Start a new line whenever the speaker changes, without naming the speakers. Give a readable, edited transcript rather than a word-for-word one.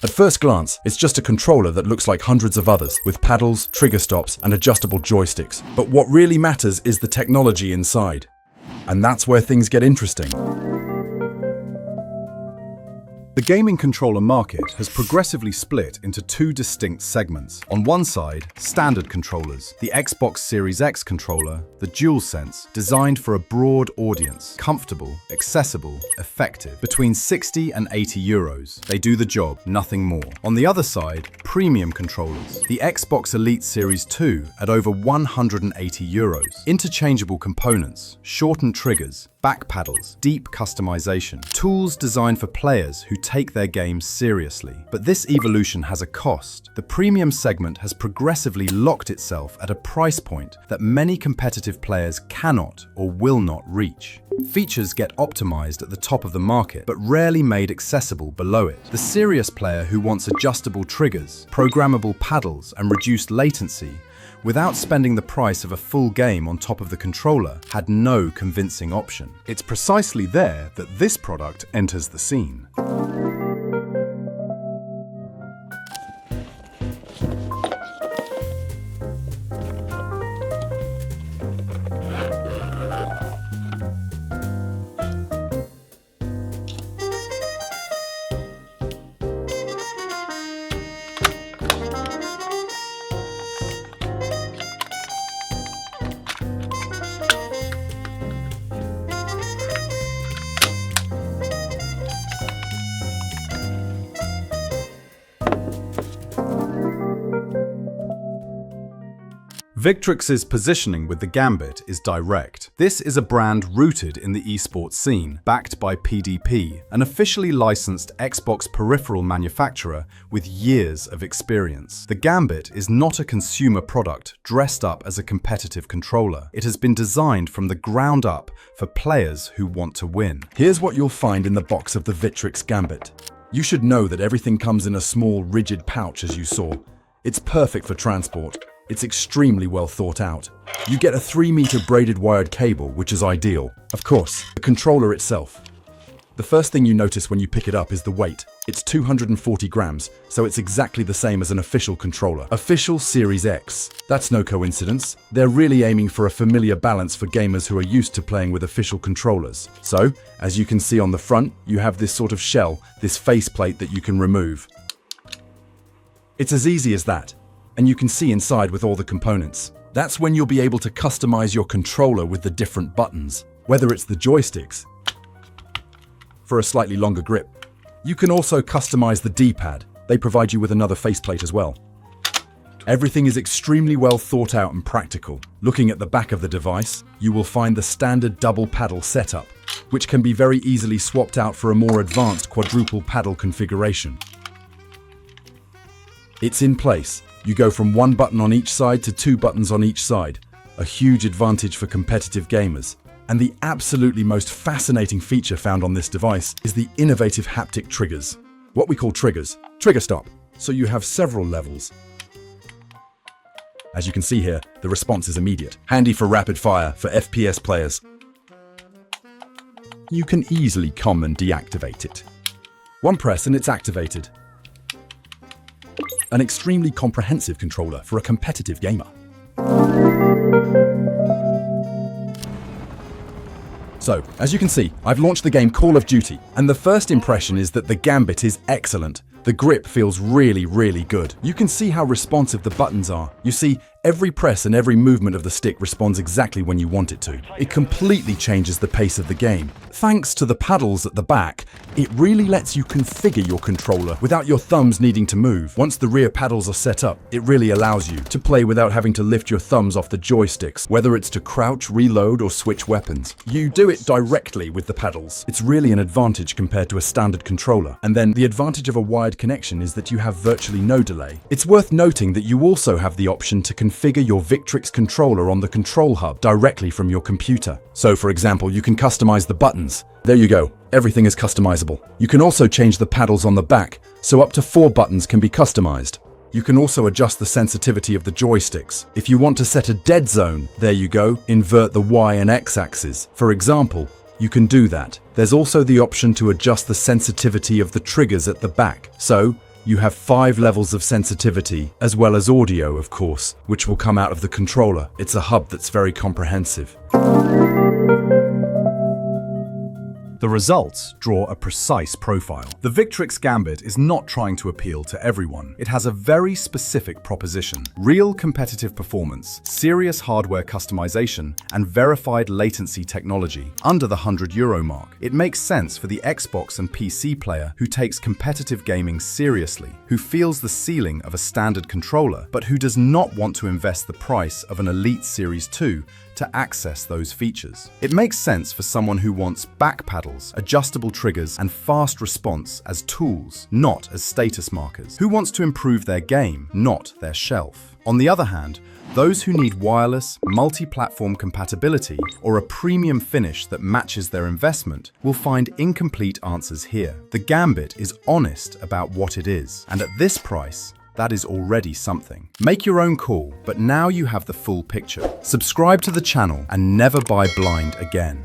At first glance, it's just a controller that looks like hundreds of others, with paddles, trigger stops, and adjustable joysticks. But what really matters is the technology inside. And that's where things get interesting. The gaming controller market has progressively split into two distinct segments. On one side, standard controllers, the Xbox Series X controller, the DualSense, designed for a broad audience, comfortable, accessible, effective, between 60 and 80 euros. They do the job, nothing more. On the other side, premium controllers, the Xbox Elite Series 2 at over 180 euros. Interchangeable components, shortened triggers, back paddles, deep customization, tools designed for players who take their games seriously. But this evolution has a cost. The premium segment has progressively locked itself at a price point that many competitive players cannot or will not reach. Features get optimized at the top of the market, but rarely made accessible below it. The serious player who wants adjustable triggers, programmable paddles, and reduced latency without spending the price of a full game on top of the controller had no convincing option. It's precisely there that this product enters the scene. Victrix's positioning with the Gambit is direct. This is a brand rooted in the esports scene, backed by PDP, an officially licensed Xbox peripheral manufacturer with years of experience. The Gambit is not a consumer product dressed up as a competitive controller. It has been designed from the ground up for players who want to win. Here's what you'll find in the box of the Victrix Gambit. You should know that everything comes in a small, rigid pouch, as you saw. It's perfect for transport. It's extremely well thought out. You get a 3-meter braided wired cable, which is ideal. Of course, the controller itself. The first thing you notice when you pick it up is the weight. It's 240 grams, so it's exactly the same as an official controller. Official Series X. That's no coincidence. They're really aiming for a familiar balance for gamers who are used to playing with official controllers. So, as you can see on the front, you have this sort of shell, this faceplate that you can remove. It's as easy as that. And you can see inside with all the components. That's when you'll be able to customize your controller with the different buttons, whether it's the joysticks for a slightly longer grip. You can also customize the D-pad. They provide you with another faceplate as well. Everything is extremely well thought out and practical. Looking at the back of the device, you will find the standard double paddle setup, which can be very easily swapped out for a more advanced quadruple paddle configuration. It's in place. You go from one button on each side to 2 buttons on each side, a huge advantage for competitive gamers. And the absolutely most fascinating feature found on this device is the innovative haptic triggers. What we call triggers. Trigger stop. So you have several levels. As you can see here, the response is immediate, handy for rapid fire for FPS players. You can easily come and deactivate it. One press and it's activated. An extremely comprehensive controller for a competitive gamer. So, as you can see, I've launched the game Call of Duty, and the first impression is that the Gambit is excellent. The grip feels really, really good. You can see how responsive the buttons are. You see, every press and every movement of the stick responds exactly when you want it to. It completely changes the pace of the game. Thanks to the paddles at the back, it really lets you configure your controller without your thumbs needing to move. Once the rear paddles are set up, it really allows you to play without having to lift your thumbs off the joysticks, whether it's to crouch, reload, or switch weapons. You do it directly with the paddles. It's really an advantage compared to a standard controller. And then the advantage of a wired connection is that you have virtually no delay. It's worth noting that you also have the option to configure your Victrix controller on the Control Hub directly from your computer. So for example, you can customize the buttons. There you go. Everything is customizable. You can also change the paddles on the back, so up to 4 buttons can be customized. You can also adjust the sensitivity of the joysticks. If you want to set a dead zone, there you go, invert the Y and X axes. For example, you can do that. There's also the option to adjust the sensitivity of the triggers at the back. So, You have 5 levels of sensitivity, as well as audio, of course, which will come out of the controller. It's a hub that's very comprehensive. The results draw a precise profile. The Victrix Gambit is not trying to appeal to everyone. It has a very specific proposition: real competitive performance, serious hardware customization, and verified latency technology under the €100 mark. It makes sense for the Xbox and PC player who takes competitive gaming seriously, who feels the ceiling of a standard controller, but who does not want to invest the price of an Elite Series 2 to access those features. It makes sense for someone who wants back paddles, adjustable triggers, and fast response as tools, not as status markers. Who wants to improve their game, not their shelf. On the other hand, those who need wireless, multi-platform compatibility, or a premium finish that matches their investment will find incomplete answers here. The Gambit is honest about what it is, and at this price, that is already something. Make your own call, but now you have the full picture. Subscribe to the channel and never buy blind again.